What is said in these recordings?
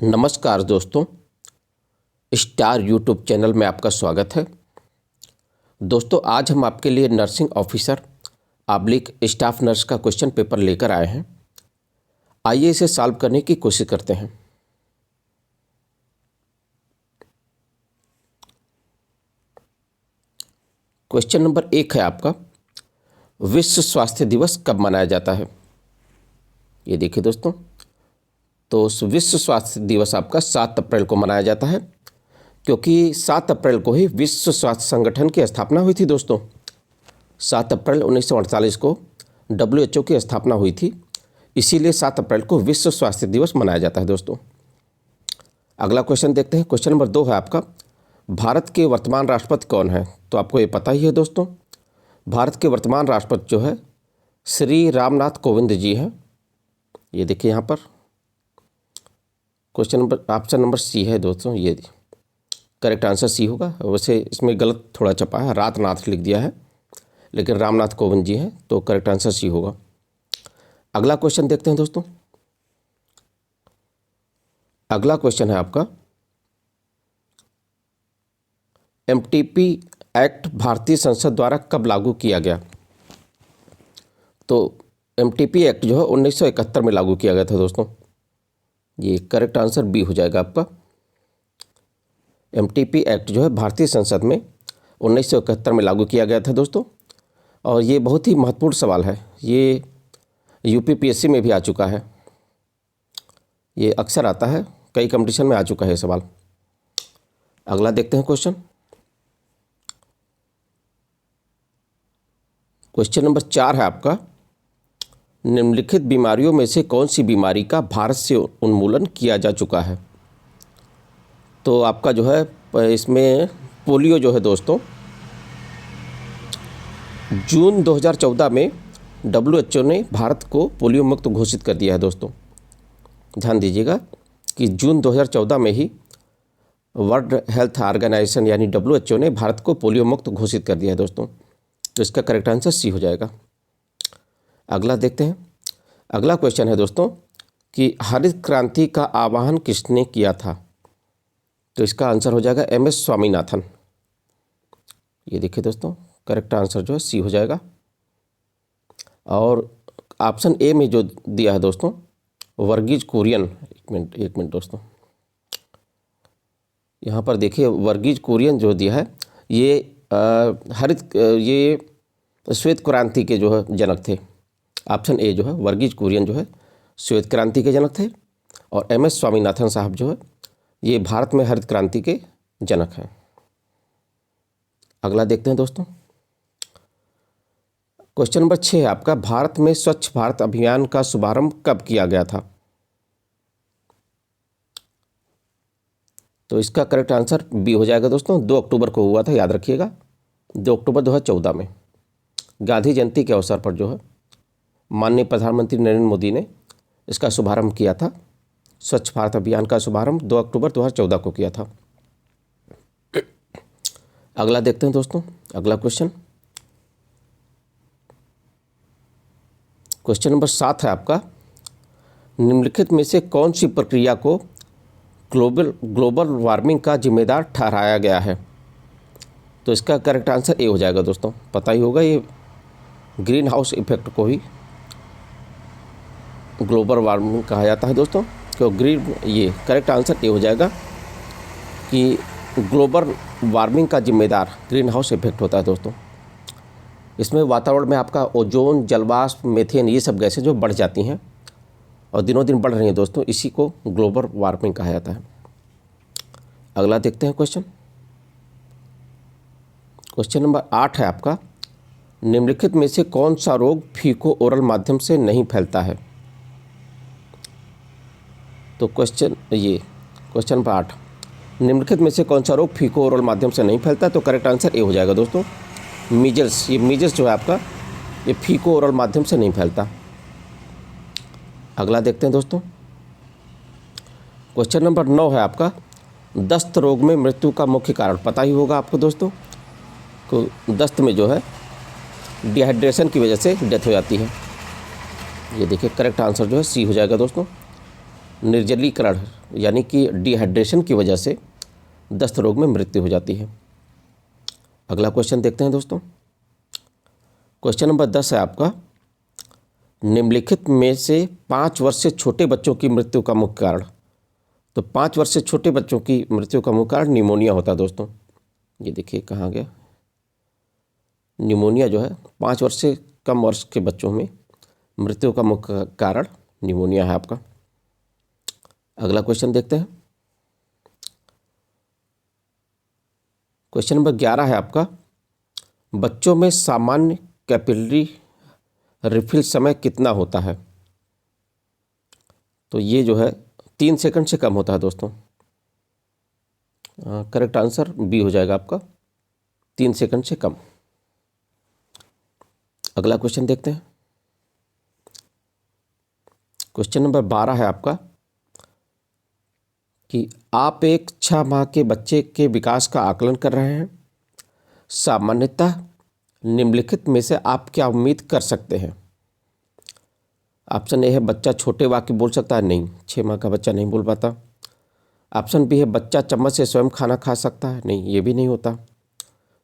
नमस्कार दोस्तों, star YouTube channel में आपका स्वागत है। दोस्तों, आज हम आपके लिए नर्सिंग ऑफिसर / स्टाफ नर्स का क्वेश्चन पेपर लेकर आए हैं। आइए इसे सॉल्व करने की कोशिश करते हैं। क्वेश्चन नंबर 1 है आपका, विश्व स्वास्थ्य दिवस कब मनाया जाता है? ये देखिए दोस्तों, तो विश्व स्वास्थ्य दिवस आपका 7 अप्रैल को मनाया जाता है, क्योंकि 7 अप्रैल को ही विश्व स्वास्थ्य संगठन की स्थापना हुई थी। दोस्तों, 7 अप्रैल 1948 को WHO की स्थापना हुई थी, इसीलिए 7 अप्रैल को विश्व स्वास्थ्य दिवस मनाया जाता है। दोस्तों, अगला क्वेश्चन देखते हैं। क्वेश्चन नंबर 2 है आपका, भारत के वर्तमान राष्ट्रपति कौन है? तो आपको ये पता ही है दोस्तों, भारत के वर्तमान राष्ट्रपति जो है श्री रामनाथ कोविंद जी हैं। ये देखिए यहाँ पर question number option number C है दोस्तों, ये करेक्ट आंसर सी होगा। वैसे इसमें गलत थोड़ा छपा है, रातनाथ लिख दिया है, लेकिन रामनाथ कोविंद जी हैं, तो करेक्ट आंसर सी होगा। अगला क्वेश्चन देखते हैं दोस्तों। अगला क्वेश्चन है आपका, MTP एक्ट भारतीय संसद द्वारा कब लागू किया गया? तो MTP एक्ट जो है 1971 में लागू किया गया था दोस्तों। ये करेक्ट आंसर बी हो जाएगा आपका। MTP एक्ट जो है भारतीय संसद में 1971 में लागू किया गया था दोस्तों, और ये बहुत ही महत्वपूर्ण सवाल है। ये UPPSC में भी आ चुका है, ये अक्सर आता है, कई कंपटीशन में आ चुका है सवाल। अगला देखते हैं क्वेश्चन। क्वेश्चन नंबर 4 है आपका, निम्नलिखित बीमारियों में से कौन सी बीमारी का भारत से उन्मूलन किया जा चुका है? तो आपका जो है इसमें पोलियो जो है दोस्तों, जून 2014 में WHO ने भारत को पोलियो मुक्त घोषित कर दिया है। दोस्तों, ध्यान दीजिएगा कि जून 2014 में ही वर्ल्ड हेल्थ ऑर्गेनाइजेशन यानी WHO ने भारत को पोलियो मुक्त घोषित कर दिया है दोस्तों, तो इसका करेक्ट आंसर सी हो जाएगा। अगला देखते हैं। अगला क्वेश्चन है दोस्तों कि हरित क्रांति का आह्वान किसने किया था? तो इसका आंसर हो जाएगा MS स्वामीनाथन। ये देखिए दोस्तों, करेक्ट आंसर जो है सी हो जाएगा। और ऑप्शन ए में जो दिया है दोस्तों, वर्गीज कुरियन, एक मिनट दोस्तों, यहाँ पर देखिए वर्गीज कुरियन जो दिया है, ये ये श्वेत क्रांति के जो है जनक थे। ऑप्शन ए जो है वर्गीज कुरियन जो है श्वेत क्रांति के जनक थे, और MS स्वामीनाथन साहब जो है ये भारत में हरित क्रांति के जनक हैं। अगला देखते हैं दोस्तों। क्वेश्चन नंबर 6 है आपका, भारत में स्वच्छ भारत अभियान का शुभारंभ कब किया गया था? तो इसका करेक्ट आंसर बी हो जाएगा दोस्तों। 2 अक्टूबर को हुआ था, याद रखिएगा, 2 अक्टूबर 2014 में गांधी जयंती के अवसर पर जो है माननीय प्रधानमंत्री नरेंद्र मोदी ने इसका शुभारंभ किया था। स्वच्छ भारत अभियान का शुभारंभ 2 अक्टूबर 2014 को किया था। अगला देखते हैं दोस्तों। अगला क्वेश्चन, क्वेश्चन नंबर 7 है आपका, निम्नलिखित में से कौन सी प्रक्रिया को ग्लोबल वार्मिंग का जिम्मेदार ठहराया गया है? तो इसका करेक्ट आंसर ए हो जाएगा दोस्तों। पता ही होगा, ये ग्रीन हाउस इफेक्ट को ही ग्लोबल वार्मिंग कहा जाता है दोस्तों। तो ये करेक्ट आंसर ए हो जाएगा कि ग्लोबल वार्मिंग का जिम्मेदार ग्रीन हाउस इफेक्ट होता है दोस्तों। इसमें वातावरण में आपका ओजोन, जलवाष्प, मीथेन, ये सब गैसें जो बढ़ जाती हैं और दिनों दिन बढ़ रही हैं दोस्तों, इसी को ग्लोबल वार्मिंग कहा जाता है। अगला देखते हैं क्वेश्चन। क्वेश्चन नंबर 8 है आपका, निम्नलिखित में से कौन सा रोग फीको ओरल माध्यम से नहीं फैलता है? तो क्वेश्चन नंबर 8, निम्नलिखित में से कौन सा रोग फीको ओरल माध्यम से नहीं फैलता? तो करेक्ट आंसर ए हो जाएगा दोस्तों, मीजल्स। ये मीजल्स जो है आपका, ये फीको ओरल माध्यम से नहीं फैलता। अगला देखते हैं दोस्तों। क्वेश्चन नंबर 9 है आपका, दस्त रोग में मृत्यु का मुख्य कारण पता ही होगा आपको दोस्तों। तो दस्त में जो है डिहाइड्रेशन की वजह से डेथ हो जाती है। ये देखिए करेक्ट आंसर जो है सी हो जाएगा दोस्तों। निर्जलीकरण यानी कि डिहाइड्रेशन की वजह से दस्त रोग में मृत्यु हो जाती है। अगला क्वेश्चन देखते हैं दोस्तों। क्वेश्चन नंबर 10 है आपका, निम्नलिखित में से 5 वर्ष से छोटे बच्चों की मृत्यु का मुख्य कारण। तो 5 वर्ष से छोटे बच्चों की मृत्यु का मुख्य कारण निमोनिया होता है दोस्तों। ये देखिए कहाँ गया, निमोनिया जो है 5 वर्ष से कम वर्ष के बच्चों में मृत्यु का मुख्य कारण निमोनिया है आपका। अगला क्वेश्चन देखते हैं। क्वेश्चन नंबर 11 है आपका, बच्चों में सामान्य कैपिलरी रिफिल समय कितना होता है। तो ये जो है 3 सेकंड से कम होता है दोस्तों। करेक्ट आंसर बी हो जाएगा आपका, 3 सेकंड से कम। अगला क्वेश्चन देखते हैं। क्वेश्चन नंबर 12 है आपका कि आप एक 6 माह के बच्चे के विकास का आकलन कर रहे हैं। सामान्यतः निम्नलिखित में से आप क्या उम्मीद कर सकते हैं। ऑप्शन ए है बच्चा छोटे वाक्य बोल सकता है, नहीं 6 माह का बच्चा नहीं बोल पाता। ऑप्शन बी है बच्चा चम्मच से स्वयं खाना खा सकता है, नहीं ये भी नहीं होता।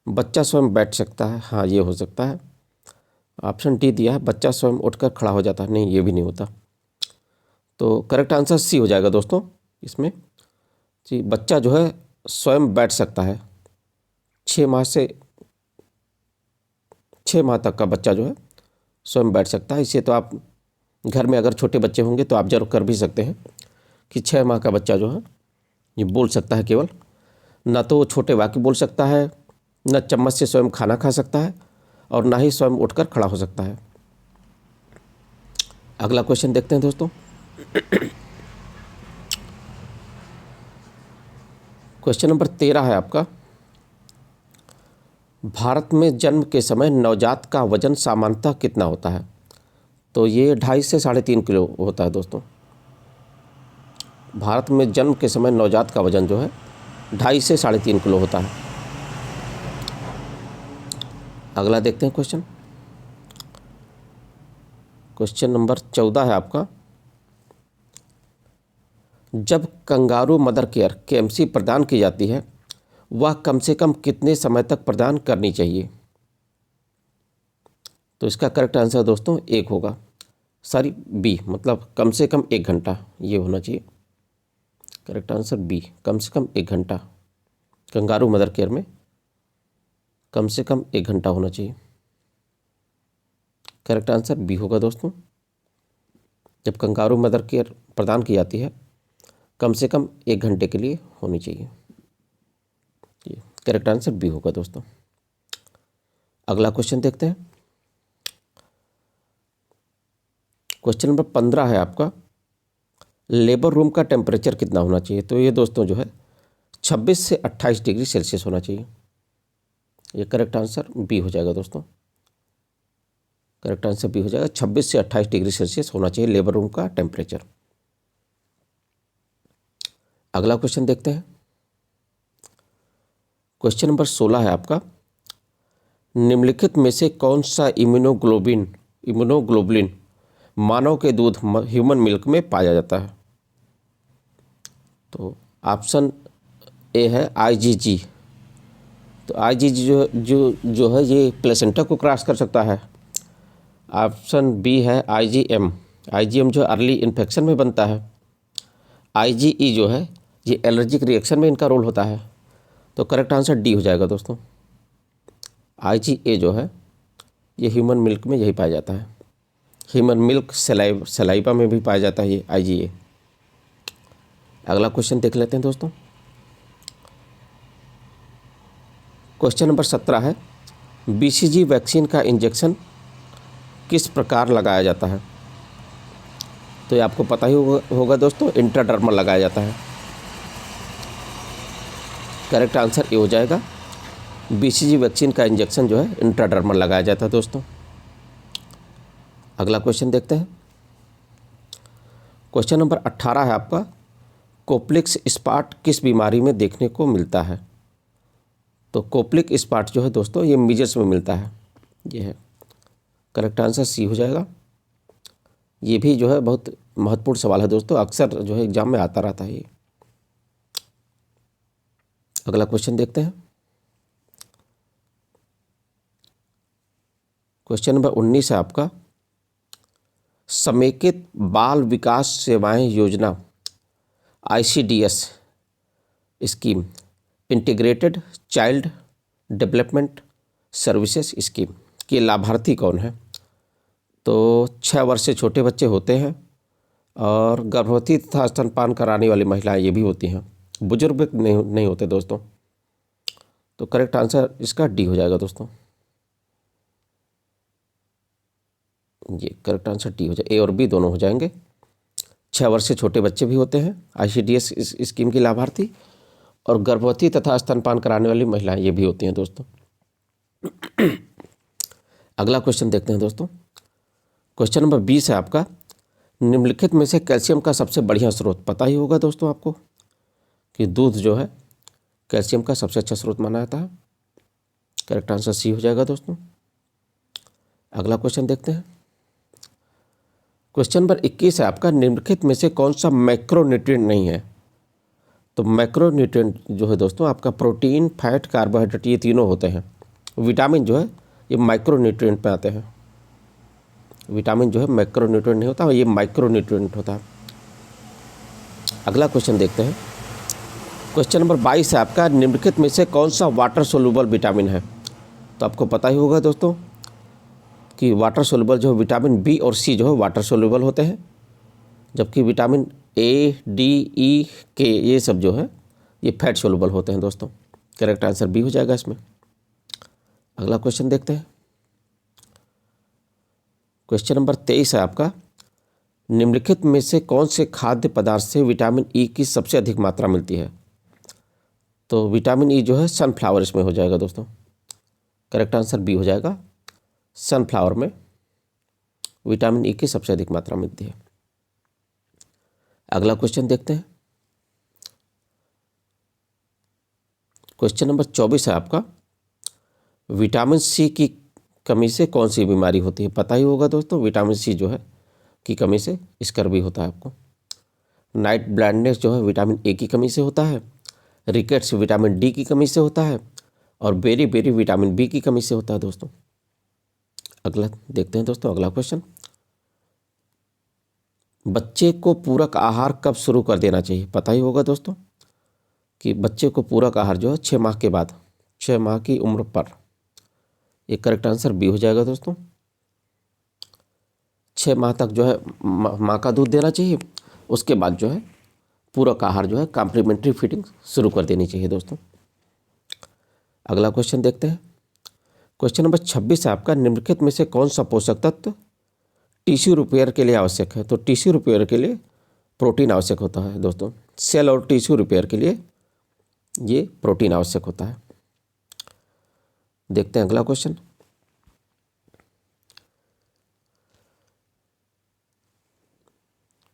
बच्चा स्वयं बैठ सकता है, हाँ ये हो सकता है। ऑप्शन डी दिया है बच्चा स्वयं उठकर खड़ा हो जाता है, नहीं ये भी नहीं होता। तो करेक्ट आंसर सी हो जाएगा दोस्तों इसमें जी, बच्चा जो है स्वयं बैठ सकता है। 6 माह तक का बच्चा जो है स्वयं बैठ सकता है। इसे तो आप घर में अगर छोटे बच्चे होंगे तो आप जरूर कर भी सकते हैं कि 6 माह का बच्चा जो है ये बोल सकता है केवल, ना तो वो छोटे वाक्य बोल सकता है, न चम्मच से स्वयं खाना खा सकता है और ना ही स्वयं उठकर खड़ा हो सकता है। अगला क्वेश्चन देखते हैं दोस्तों। क्वेश्चन नंबर 13 है आपका, भारत में जन्म के समय नवजात का वजन सामान्यतः कितना होता है। तो ये 2.5 से 3.5 किलो होता है दोस्तों। भारत में जन्म के समय नवजात का वजन जो है 2.5 से 3.5 किलो होता है। अगला देखते हैं क्वेश्चन। क्वेश्चन नंबर 14 है आपका, जब कंगारू मदर केयर केएमसी प्रदान की जाती है वह कम से कम कितने समय तक प्रदान करनी चाहिए। तो इसका करेक्ट आंसर दोस्तों 1 होगा, सॉरी बी, मतलब कम से कम 1 घंटा ये होना चाहिए। करेक्ट आंसर बी, कम से कम 1 घंटा। कंगारू मदर केयर में कम से कम 1 घंटा होना चाहिए। करेक्ट आंसर बी होगा दोस्तों, जब कंगारू मदर केयर प्रदान की जाती है कम से कम 1 घंटे के लिए होनी चाहिए। ये करेक्ट आंसर बी होगा दोस्तों। अगला क्वेश्चन देखते हैं। क्वेश्चन नंबर 15 है आपका, लेबर रूम का टेम्परेचर कितना होना चाहिए। तो ये दोस्तों जो है 26 से 28 डिग्री सेल्सियस होना चाहिए। ये करेक्ट आंसर बी हो जाएगा दोस्तों। करेक्ट आंसर बी हो जाएगा, 26 से 28 डिग्री सेल्सियस होना चाहिए लेबर रूम का टेम्परेचर। अगला क्वेश्चन देखते हैं। क्वेश्चन नंबर 16 है आपका, निम्नलिखित में से कौन सा इम्यूनोग्लोबुलिन मानव के दूध ह्यूमन मिल्क में पाया जाता है। तो ऑप्शन ए है IgG। तो IgG जो है ये प्लेसेंटा को क्रॉस कर सकता है। ऑप्शन बी है IgM जो अर्ली इन्फेक्शन में बनता है। IgE जो है ये एलर्जिक रिएक्शन में इनका रोल होता है। तो करेक्ट आंसर डी हो जाएगा दोस्तों। IgA जो है ये ह्यूमन मिल्क में यही पाया जाता है। ह्यूमन मिल्क सलाइवा में भी पाया जाता है ये IgA। अगला क्वेश्चन देख लेते हैं दोस्तों। क्वेश्चन नंबर 17 है, BCG वैक्सीन का इंजेक्शन किस प्रकार लगाया जाता है। तो ये आपको पता ही होगा दोस्तों, इंट्राडर्मल लगाया जाता है। करेक्ट आंसर ये हो जाएगा, BCG वैक्सीन का इंजेक्शन जो है इंट्राडर्मल लगाया जाता है दोस्तों। अगला क्वेश्चन देखते हैं। क्वेश्चन नंबर 18 है आपका, कोप्लिक्स स्पॉट किस बीमारी में देखने को मिलता है। तो कोप्लिक स्पॉट जो है दोस्तों ये मीजल्स में मिलता है। ये है करेक्ट आंसर सी हो जाएगा। ये भी जो है बहुत महत्वपूर्ण सवाल है दोस्तों, अक्सर जो है एग्जाम में आता रहता है ये। अगला क्वेश्चन देखते हैं। क्वेश्चन नंबर 19 है आपका, समेकित बाल विकास सेवाएं योजना ICDS scheme, integrated child development services scheme के लाभार्थी कौन है? तो 6 वर्ष से छोटे बच्चे होते हैं और गर्भवती तथा स्तनपान कराने वाली महिलाएं ये भी होती हैं, बुजुर्ग नहीं होते दोस्तों। तो करेक्ट आंसर इसका डी हो जाएगा दोस्तों, ये करेक्ट आंसर डी हो जाए, ए और बी दोनों हो जाएंगे। 6 वर्ष से छोटे बच्चे भी होते हैं ICDS इस स्कीम की लाभार्थी, और गर्भवती तथा स्तनपान कराने वाली महिलाएं ये भी होती हैं दोस्तों। अगला क्वेश्चन देखते हैं दोस्तों। क्वेश्चन नंबर 20 है आपका, निम्नलिखित में से कैल्शियम का सबसे बढ़िया स्रोत, पता ही होगा दोस्तों आपको कि दूध जो है कैल्शियम का सबसे अच्छा स्रोत माना जाता है। करेक्ट आंसर सी हो जाएगा दोस्तों। अगला क्वेश्चन देखते हैं। क्वेश्चन नंबर 21 है आपका, निम्नलिखित में से कौन सा मैक्रोन्यूट्रिएंट नहीं है? तो मैक्रोन्यूट्रिएंट जो है दोस्तों आपका प्रोटीन, फैट, कार्बोहाइड्रेट ये तीनों होते हैं। विटामिन जो है ये माइक्रोन्यूट्रिएंट में आते हैं। विटामिन जो है मैक्रोन्यूट्रिएंट नहीं होता, ये माइक्रोन्यूट्रिएंट होता है। अगला क्वेश्चन देखते हैं। क्वेश्चन नंबर 22 है आपका, निम्नलिखित में से कौन सा वाटर सोल्यूबल विटामिन है? तो आपको पता ही होगा दोस्तों कि वाटर सोल्यूबल जो विटामिन बी और सी जो है वाटर सोल्यूबल होते हैं, जबकि विटामिन ए, डी, ई, के ये सब जो है ये फैट सोल्यूबल होते हैं दोस्तों। करेक्ट आंसर बी हो जाएगा इसमें। अगला क्वेश्चन देखते हैं। क्वेश्चन नंबर 23 है आपका, निम्नलिखित में से कौन से खाद्य पदार्थ से विटामिन ई की सबसे अधिक मात्रा मिलती है? तो विटामिन ई जो है सनफ्लावर इसमें हो जाएगा दोस्तों। करेक्ट आंसर बी हो जाएगा, सनफ्लावर में विटामिन ई की सबसे अधिक मात्रा मिलती है। अगला क्वेश्चन देखते हैं। क्वेश्चन नंबर 24 है आपका, विटामिन सी की कमी से कौन सी बीमारी होती है? पता ही होगा दोस्तों, विटामिन सी जो है की कमी से स्कर्वी होता है आपको। नाइट ब्लाइंडनेस जो है विटामिन ए की कमी से होता है। रिकेट्स विटामिन डी की कमी से होता है, और बेरी बेरी विटामिन बी की कमी से होता है दोस्तों। अगला देखते हैं दोस्तों। अगला क्वेश्चन, बच्चे को पूरक आहार कब शुरू कर देना चाहिए? पता ही होगा दोस्तों कि बच्चे को पूरक आहार जो है 6 माह के बाद, 6 माह की उम्र पर। एक करेक्ट आंसर बी हो जाएगा दोस्तों। 6 माह तक जो है माँ का दूध देना चाहिए, उसके बाद जो है पूरक आहार जो है कॉम्प्लीमेंट्री फीडिंग शुरू कर देनी चाहिए दोस्तों। अगला क्वेश्चन देखते हैं। क्वेश्चन नंबर 26 है आपका, निम्नलिखित में से कौन सा पोषक तत्व टिश्यू रिपेयर के लिए आवश्यक है? तो टिश्यू रिपेयर के लिए प्रोटीन आवश्यक होता है दोस्तों। सेल और टिश्यू रिपेयर के लिए ये प्रोटीन आवश्यक होता है। देखते हैं अगला क्वेश्चन।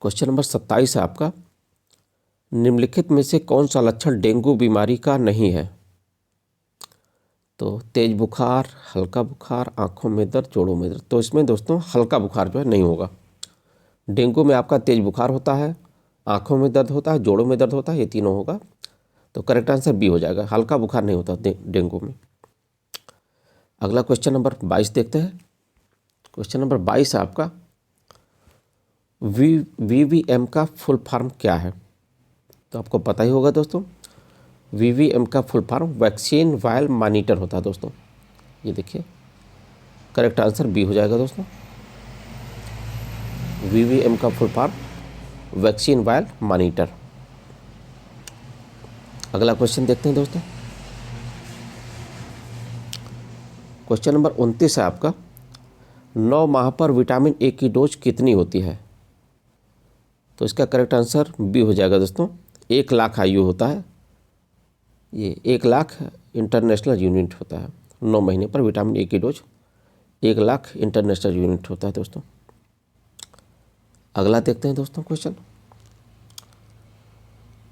क्वेश्चन नंबर 27 है आपका, निम्नलिखित में से कौन सा लक्षण डेंगू बीमारी का नहीं है? तो तेज बुखार, हल्का बुखार, आंखों में दर्द, जोड़ों में दर्द। तो इसमें दोस्तों हल्का बुखार जो है नहीं होगा। डेंगू में आपका तेज बुखार होता है, आंखों में दर्द होता है, जोड़ों में दर्द होता है, ये तीनों होगा। तो करेक्ट आंसर बी हो जाएगा, हल्का बुखार नहीं होता डेंगू में। अगला क्वेश्चन नंबर 22 देखते हैं। क्वेश्चन नंबर 22 है आपका, VVM का फुल फॉर्म क्या है? तो आपको पता ही होगा दोस्तों, VVM का full form vaccine vial monitor होता है दोस्तों। ये देखिए करेक्ट आंसर बी हो जाएगा दोस्तों। VVM का full form vaccine vial monitor. अगला क्वेश्चन देखते हैं दोस्तों। क्वेश्चन नंबर 29 है आपका, 9 माह पर विटामिन ए की डोज कितनी होती है? तो इसका करेक्ट आंसर बी हो जाएगा दोस्तों, 1 लाख आयु होता है। ये 1 लाख इंटरनेशनल यूनिट होता है। 9 महीने पर विटामिन ए की डोज 1 लाख इंटरनेशनल यूनिट होता है दोस्तों। अगला देखते हैं दोस्तों क्वेश्चन।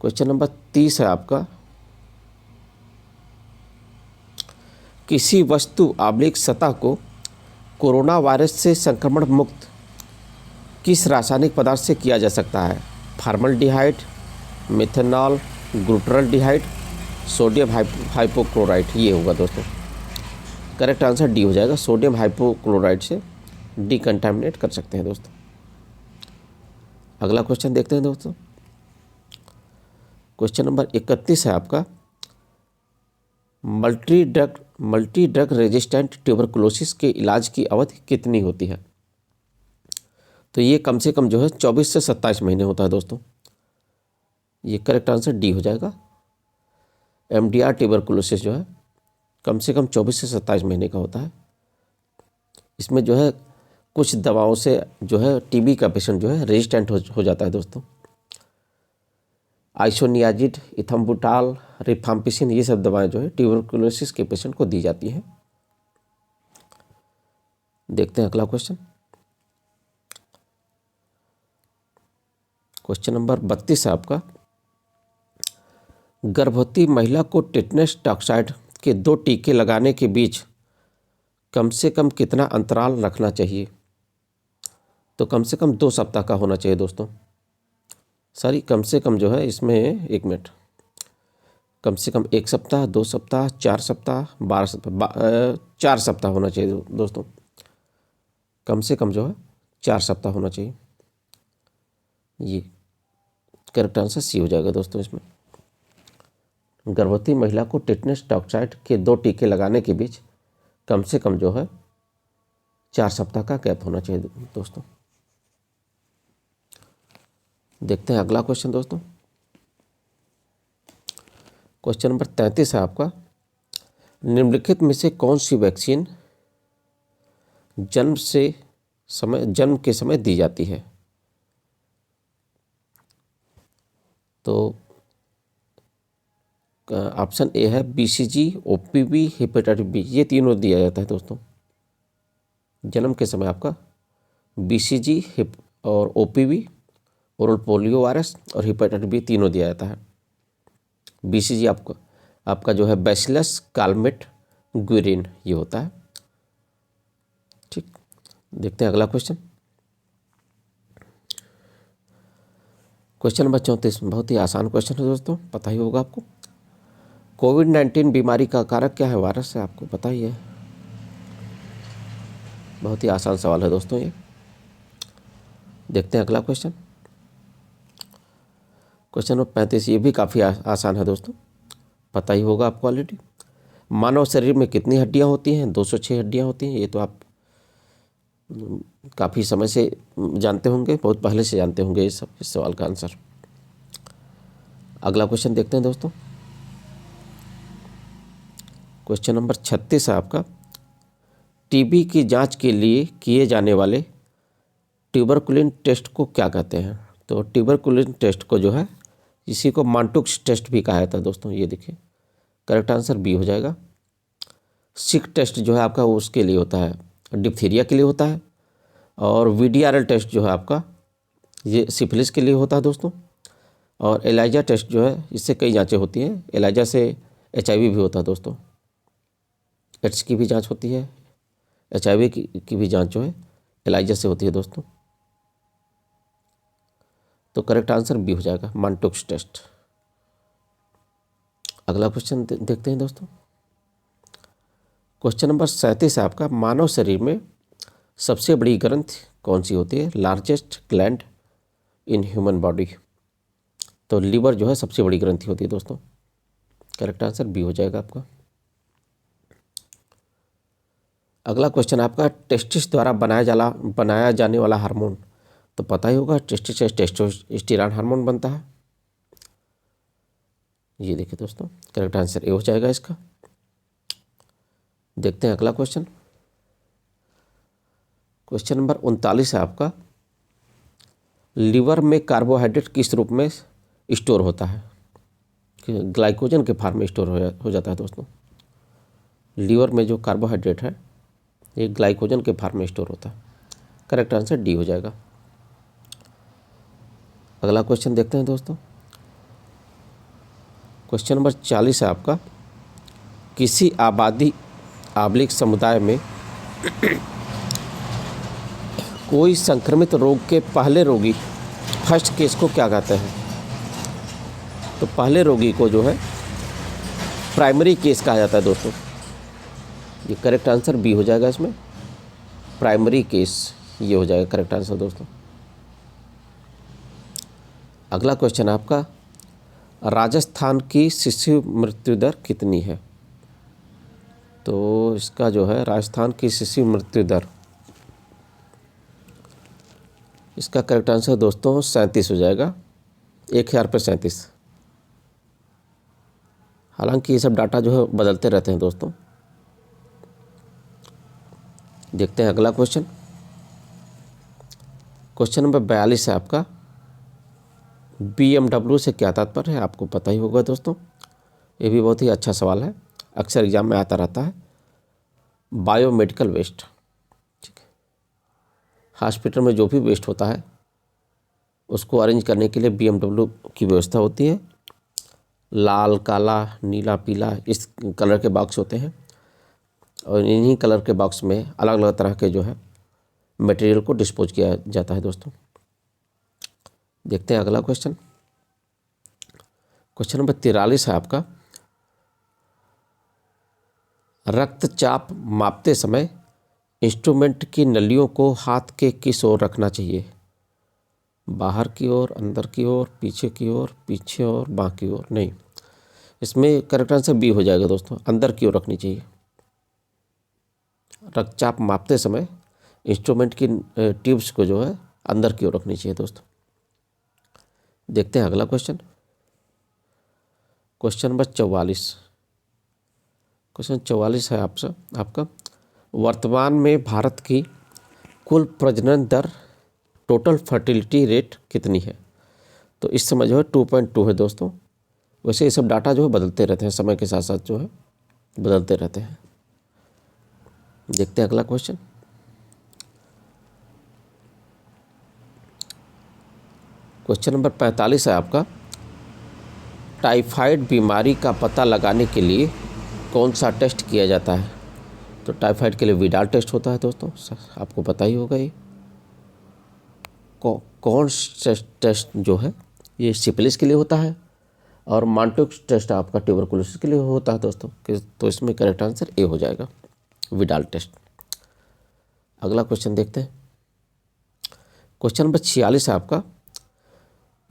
क्वेश्चन नंबर 30 है आपका, किसी वस्तु / सतह को कोरोना वायरस से संक्रमण मुक्त किस रासायनिक पदार्थ से किया जा सकता है? Formaldehyde, methanol, glutaraldehyde, sodium hypochlorite. ये होगा दोस्तों। करेक्ट आंसर डी हो जाएगा। सोडियम हाइपोक्लोराइड से डिकंटामिनेट कर सकते हैं दोस्तों। अगला क्वेश्चन देखते हैं दोस्तों। क्वेश्चन नंबर 31 है आपका, मल्टी ड्रग रेजिस्टेंट ट्यूबरकुलोसिस के इलाज की अवधि कितनी होती है? तो ये कम से कम जो है 24 से 27 महीने होता है दोस्तों। ये करेक्ट आंसर डी हो जाएगा। MDR ट्यूबरकुलोसिस जो है कम से कम 24 से 27 महीने का होता है। इसमें जो है कुछ दवाओं से जो है TB का पेशेंट जो है रेजिस्टेंट हो जाता है दोस्तों। आइसोनियाजिड, इथम्बुटाल, रिफाम्पिसिन, ये सब दवाएं जो है ट्यूबरकुलोसिस के पेशेंट को दी जाती हैं। देखते हैं अगला क्वेश्चन। क्वेश्चन नंबर 32 है आपका, गर्भवती महिला को टेटनस टॉक्साइड के 2 टीके लगाने के बीच कम से कम कितना अंतराल रखना चाहिए? तो कम से कम 2 सप्ताह का होना चाहिए दोस्तों। सॉरी, कम से कम जो है इसमें 1 मिनट, कम से कम 1 सप्ताह, 2 सप्ताह, 4 सप्ताह, 12 सप्ताह, 4 सप्ताह होना चाहिए दोस्तों। कम से कम जो है 4 सप्ताह होना चाहिए। ये करेक्ट आंसर सी हो जाएगा दोस्तों। इसमें गर्भवती महिला को टेटनस टॉक्साइड के 2 टीके लगाने के बीच कम से कम जो है 4 सप्ताह का गैप होना चाहिए दोस्तों। देखते हैं अगला क्वेश्चन दोस्तों। क्वेश्चन नंबर 33 है आपका, निम्नलिखित में से कौन सी वैक्सीन जन्म के समय दी जाती है? तो ऑप्शन ए है BCG, OPV, हेपेटाइटिस बी। ये तीनों दिया जाता है दोस्तों। जन्म के समय आपका BCG और OPV, ओरल पोलियो वायरस, और हेपेटाइटिस बी तीनों दिया जाता है। BCG आपका जो है बैसिलस कालमेट ग्विरिन ये होता है। ठीक, देखते हैं अगला क्वेश्चन। क्वेश्चन नंबर 34 बहुत ही आसान क्वेश्चन है दोस्तों, पता ही होगा आपको। कोविड-19 बीमारी का कारक क्या है? वायरस है, आपको पता ही है। बहुत ही आसान सवाल है दोस्तों ये। देखते हैं अगला क्वेश्चन। क्वेश्चन नंबर 35 ये भी काफ़ी आसान है दोस्तों, पता ही होगा आपको ऑलरेडी। मानव शरीर में कितनी हड्डियां होती हैं? 206 हड्डियां होती हैं। ये तो आप काफ़ी समय से जानते होंगे, बहुत पहले से जानते होंगे इस सवाल का आंसर। अगला क्वेश्चन देखते हैं दोस्तों। क्वेश्चन नंबर 36 है आपका, TB की जांच के लिए किए जाने वाले ट्यूबरकुलिन टेस्ट को क्या कहते हैं? तो ट्यूबरकुलिन टेस्ट को जो है इसी को मांटुक्स टेस्ट भी कहा जाता है दोस्तों। ये देखिए करेक्ट आंसर बी हो जाएगा। सिक टेस्ट जो है आपका वो उसके लिए होता है, डिप्थीरिया के लिए होता है। और VDRL टेस्ट जो है आपका ये सिफिलिस के लिए होता है दोस्तों। और एलाइजा टेस्ट जो है इससे कई जांचें होती हैं। एलाइजा से HIV भी होता है दोस्तों। एड्स की भी जांच होती है, HIV की भी जांच जो है एलाइजा से होती है दोस्तों। तो करेक्ट आंसर बी हो जाएगा, मांटुक्स टेस्ट। अगला क्वेश्चन देखते हैं दोस्तों। क्वेश्चन नंबर 37 है आपका, मानव शरीर में सबसे बड़ी ग्रंथि कौन सी होती है? Largest gland in human body. तो लीवर जो है सबसे बड़ी ग्रंथि होती है दोस्तों। करेक्ट आंसर बी हो जाएगा आपका। अगला क्वेश्चन आपका, टेस्टिस द्वारा बनाया जाने वाला हार्मोन। तो पता ही होगा टेस्टिस से टेस्टोस्टेरोन हार्मोन बनता है। ये देखिए दोस्तों करेक्ट आंसर ए हो जाएगा इसका। देखते हैं अगला क्वेश्चन। क्वेश्चन नंबर 39 है आपका, लीवर में कार्बोहाइड्रेट किस रूप में स्टोर होता है? ग्लाइकोजन के फॉर्म में स्टोर हो जाता है दोस्तों। लीवर में जो कार्बोहाइड्रेट है ये ग्लाइकोजन के फॉर्म में स्टोर होता है। करेक्ट आंसर डी हो जाएगा। अगला क्वेश्चन देखते हैं दोस्तों। क्वेश्चन नंबर 40 है आपका, किसी आबादी / समुदाय में कोई संक्रमित रोग के पहले रोगी फर्स्ट केस को क्या कहते हैं? तो पहले रोगी को जो है प्राइमरी केस कहा जाता है दोस्तों। ये करेक्ट आंसर बी हो जाएगा इसमें, प्राइमरी केस ये हो जाएगा करेक्ट आंसर दोस्तों। अगला क्वेश्चन आपका, राजस्थान की शिशु मृत्यु दर कितनी है? तो इसका जो है राजस्थान की शिशु मृत्यु दर, इसका करेक्ट आंसर दोस्तों 37 हो जाएगा, 1000 पे 37। हालांकि ये सब डाटा जो है बदलते रहते हैं दोस्तों। देखते हैं अगला क्वेश्चन। क्वेश्चन नंबर 42 है आपका, BMW से क्या तात्पर्य है? आपको पता ही होगा दोस्तों, ये भी बहुत ही अच्छा सवाल है, अक्सर एग्जाम में आता रहता है। बायोमेडिकल वेस्ट, ठीक है, हॉस्पिटल में जो भी वेस्ट होता है उसको अरेंज करने के लिए BMW की व्यवस्था होती है। लाल, काला, नीला, पीला इस कलर के बॉक्स होते हैं और इन्हीं कलर के बॉक्स में अलग अलग तरह के जो है मटेरियल को डिस्पोज किया जाता है दोस्तों। देखते हैं अगला क्वेश्चन। क्वेश्चन नंबर 43 है आपका, रक्तचाप मापते समय इंस्ट्रूमेंट की नलियों को हाथ के किस ओर रखना चाहिए? बाहर की ओर, अंदर की ओर, पीछे की ओर, पीछे और बाँ की ओर? नहीं, इसमें करेक्ट आंसर बी हो जाएगा दोस्तों, अंदर की ओर रखनी चाहिए। रक्तचाप मापते समय इंस्ट्रूमेंट की ट्यूब्स को जो है अंदर की ओर रखनी चाहिए दोस्तों। देखते हैं अगला क्वेश्चन। क्वेश्चन नंबर 44, क्वेश्चन 44 है आपका, वर्तमान में भारत की कुल प्रजनन दर, टोटल फर्टिलिटी रेट कितनी है? तो इस समय जो है 2.2 है दोस्तों। वैसे ये सब डाटा जो है बदलते रहते हैं, समय के साथ साथ जो है बदलते रहते हैं। देखते हैं अगला क्वेश्चन। क्वेश्चन नंबर 45 है आपका, टाइफाइड बीमारी का पता लगाने के लिए कौन सा टेस्ट किया जाता है? तो टाइफाइड के लिए विडाल टेस्ट होता है दोस्तों, आपको पता ही होगा। ये कौन टेस्ट जो है ये सिफिलिस के लिए होता है और मांटोक्स टेस्ट आपका ट्यूबरकुलोसिस के लिए होता है दोस्तों। तो इसमें करेक्ट आंसर ए हो जाएगा, विडाल टेस्ट। अगला क्वेश्चन देखते हैं। क्वेश्चन नंबर 46 है आपका,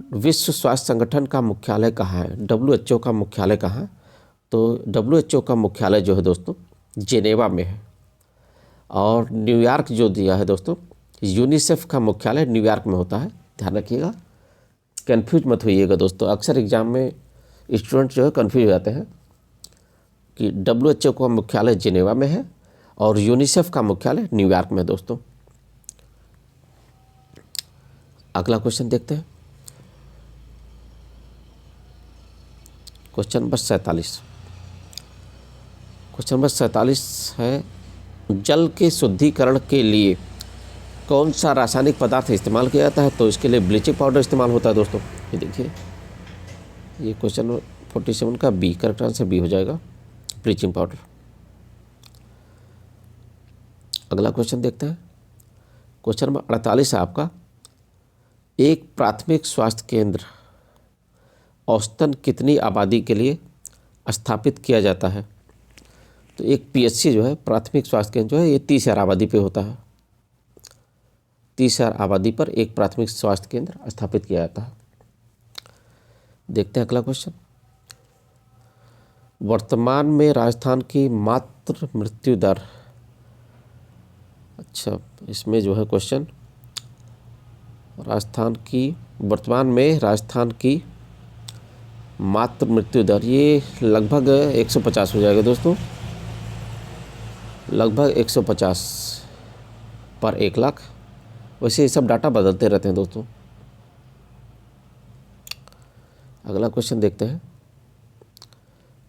विश्व स्वास्थ्य संगठन का मुख्यालय कहाँ है? WHO का मुख्यालय कहाँ है? तो WHO का मुख्यालय जो है दोस्तों जेनेवा में है। और न्यूयॉर्क जो दिया है दोस्तों, यूनिसेफ का मुख्यालय न्यूयॉर्क में होता है, ध्यान रखिएगा, कंफ्यूज मत होइएगा दोस्तों। अक्सर एग्जाम में स्टूडेंट जो है कंफ्यूज हो जाते हैं कि WHO का मुख्यालय जेनेवा में है और यूनिसेफ का मुख्यालय न्यूयॉर्क में है दोस्तों। अगला क्वेश्चन देखते हैं। क्वेश्चन नंबर 47, क्वेश्चन नंबर 47 है, जल के शुद्धिकरण के लिए कौन सा रासायनिक पदार्थ इस्तेमाल किया जाता है? तो इसके लिए ब्लीचिंग पाउडर इस्तेमाल होता है दोस्तों। ये देखिए, ये क्वेश्चन 47 का बी, करेक्ट आंसर बी हो जाएगा, ब्लीचिंग पाउडर। अगला क्वेश्चन देखते हैं। क्वेश्चन नंबर 48 है आपका, एक प्राथमिक स्वास्थ्य केंद्र औसतन कितनी आबादी के लिए स्थापित किया जाता है? तो एक PHC जो है, प्राथमिक स्वास्थ्य केंद्र जो है, ये 30,000 आबादी पे होता है। 30,000 आबादी पर एक प्राथमिक स्वास्थ्य केंद्र स्थापित किया जाता है। देखते हैं अगला क्वेश्चन। वर्तमान में राजस्थान की मातृ मृत्यु दर, अच्छा इसमें जो है क्वेश्चन, वर्तमान में राजस्थान की मातृ मृत्यु दर, ये लगभग 150 हो जाएगा दोस्तों, लगभग 150 पर 1 लाख। वैसे ये सब डाटा बदलते रहते हैं दोस्तों। अगला क्वेश्चन देखते हैं।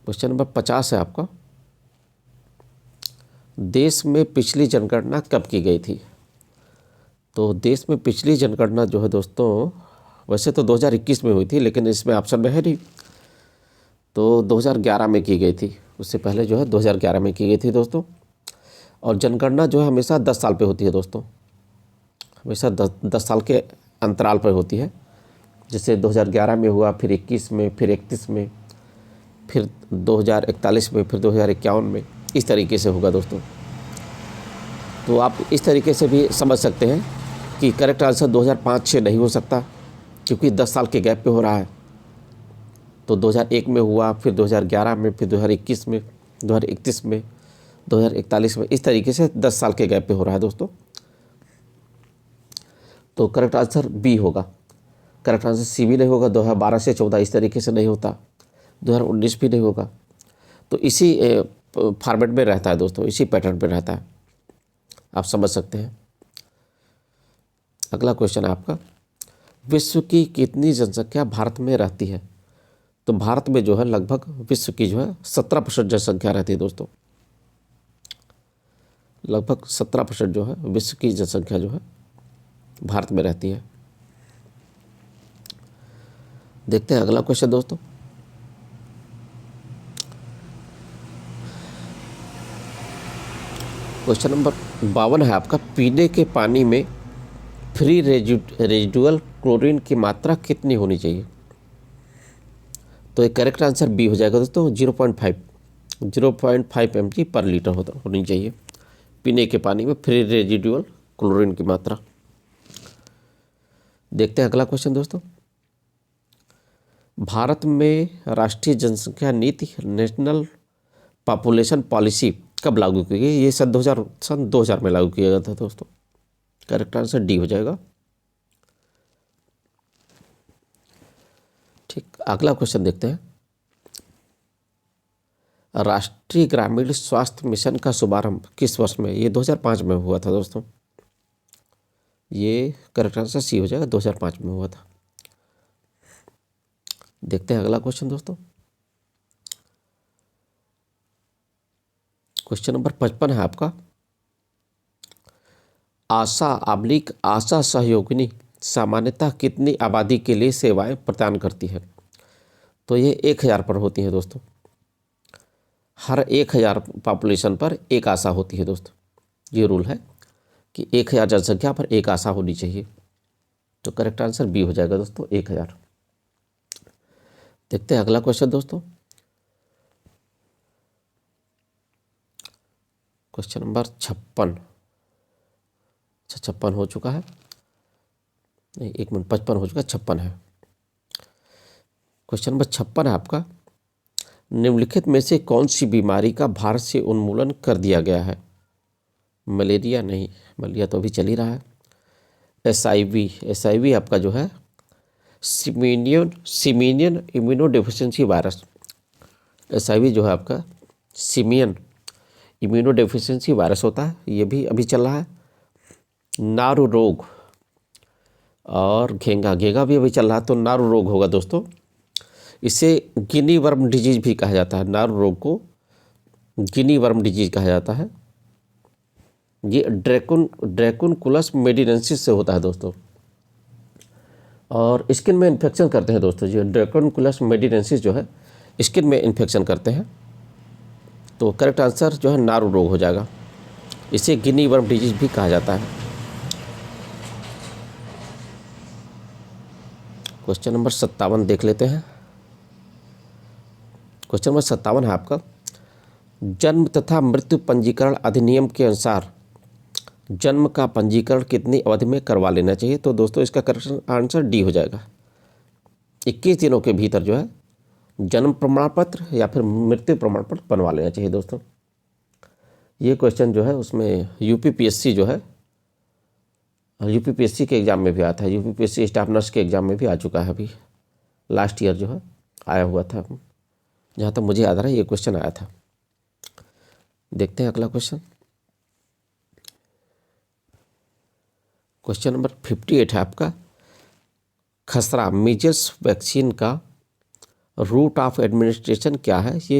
क्वेश्चन नंबर 50 है आपका, देश में पिछली जनगणना कब की गई थी? तो देश में पिछली जनगणना जो है दोस्तों, वैसे तो 2021 में हुई थी, लेकिन इसमें ऑप्शन में है नहीं, तो 2011 में की गई थी। उससे पहले जो है 2011 में की गई थी दोस्तों। और जनगणना जो है हमेशा 10 साल पे होती है दोस्तों। हमेशा 10 साल के अंतराल पर होती है। जैसे 2011 में हुआ, फिर 21 में, फिर 31 में, फिर 2041 में, फिर 2051 में, इस तरीके से होगा दोस्तों। तो आप इस तरीके से भी समझ सकते हैं कि करेक्ट आंसर 2005-06 नहीं हो सकता, क्योंकि 10 साल के गैप पे हो रहा है। तो 2001 में हुआ, फिर 2011 में, फिर 2021 में, 2031 में, 2041 में, इस तरीके से 10 साल के गैप पे हो रहा है दोस्तों। तो करेक्ट आंसर बी होगा। करेक्ट आंसर सी भी नहीं होगा। 2012 से 14 इस तरीके से नहीं होता, 2019 भी नहीं होगा। तो इसी फॉर्मेट में रहता है दोस्तों, इसी पैटर्न पे रहता है, आप समझ सकते हैं। अगला क्वेश्चन है आपका, विश्व की कितनी जनसंख्या भारत में रहती है? तो भारत में जो है लगभग विश्व की जो है 17% जनसंख्या रहती है दोस्तों। लगभग 17% जो है विश्व की जनसंख्या जो है भारत में रहती है। देखते हैं अगला क्वेश्चन दोस्तों। क्वेश्चन नंबर 52 है आपका, पीने के पानी में फ्री रेजिडुअल क्लोरीन की मात्रा कितनी होनी चाहिए? तो एक करेक्ट आंसर बी हो जाएगा दोस्तों। 0.5 mg पर लीटर होनी चाहिए पीने के पानी में फ्री रेजिडुअल क्लोरीन की मात्रा। देखते हैं अगला क्वेश्चन दोस्तों। भारत में राष्ट्रीय जनसंख्या नीति, नेशनल पॉपुलेशन पॉलिसी कब लागू की गई? ये सन 2000 में लागू किया गया था दोस्तों। करेक्ट आंसर डी हो जाएगा। ठीक, अगला क्वेश्चन देखते हैं। राष्ट्रीय ग्रामीण स्वास्थ्य मिशन का शुभारंभ किस वर्ष में? ये 2005 में हुआ था दोस्तों। ये करेक्ट आंसर सी हो जाएगा, 2005 में हुआ था। देखते हैं अगला क्वेश्चन दोस्तों। क्वेश्चन नंबर 55 है आपका, आशा सहयोगिनी सामान्यतः कितनी आबादी के लिए सेवाएं प्रदान करती है? तो ये 1000 पर होती है दोस्तों। हर 1000 पॉपुलेशन पर एक आशा होती है दोस्तों। ये रूल है कि 1000 जनसंख्या पर एक आशा होनी चाहिए। तो करेक्ट आंसर बी हो जाएगा दोस्तों, 1000। देखते हैं अगला क्वेश्चन दोस्तों। Question number 56। अच्छा, 56 हो चुका है, नहीं 1 मिनट, 55 हो चुका है, 56 है। क्वेश्चन नंबर 56 है आपका, निम्नलिखित में से कौन सी बीमारी का भारत से उन्मूलन कर दिया गया है? मलेरिया नहीं, मलेरिया तो अभी चल ही रहा है। एसआईवी आपका जो है सिमीनियन इम्यूनोडेफिशिएंसी वायरस। एसआईवी जो है आपका सिमियन इम्यूनोडेफिशिएंसी वायरस होता है, ये भी अभी चल रहा है। नारू रोग और घेंगा भी अभी चल रहा है। तो नारू रोग होगा दोस्तों। इसे गिनी वर्म डिजीज भी कहा जाता है। नारू रोग को गिनी वर्म डिजीज कहा जाता है। ये ड्रैकुनकुलस मेडिनेंसिस से होता है दोस्तों, और स्किन में इन्फेक्शन करते हैं दोस्तों। ये ड्रैकुनकुलस मेडिनेंसिस जो है स्किन में इन्फेक्शन करते हैं। तो करेक्ट आंसर जो है नारू रोग हो जाएगा। इसे गिनी वर्म डिजीज भी कहा जाता है। क्वेश्चन नंबर 57 देख लेते हैं। क्वेश्चन नंबर 57 है आपका, जन्म तथा मृत्यु पंजीकरण अधिनियम के अनुसार जन्म का पंजीकरण कितनी अवधि में करवा लेना चाहिए? तो दोस्तों इसका करेक्ट आंसर डी हो जाएगा। 21 दिनों के भीतर जो है जन्म प्रमाण पत्र या फिर मृत्यु प्रमाण पत्र बनवा लेना चाहिए दोस्तों। ये क्वेश्चन जो है उसमें यूपीपीएससी जो है, यूपीपीएससी के एग्ज़ाम में भी आता है। यूपीपीएससी स्टाफ नर्स के एग्ज़ाम में भी आ चुका है, अभी लास्ट ईयर जो है आया हुआ था। जहाँ तक मुझे याद आ रहा है ये क्वेश्चन आया था। देखते हैं अगला क्वेश्चन। क्वेश्चन नंबर 58 है आपका, खसरा मीजल्स वैक्सीन का रूट ऑफ एडमिनिस्ट्रेशन क्या है? ये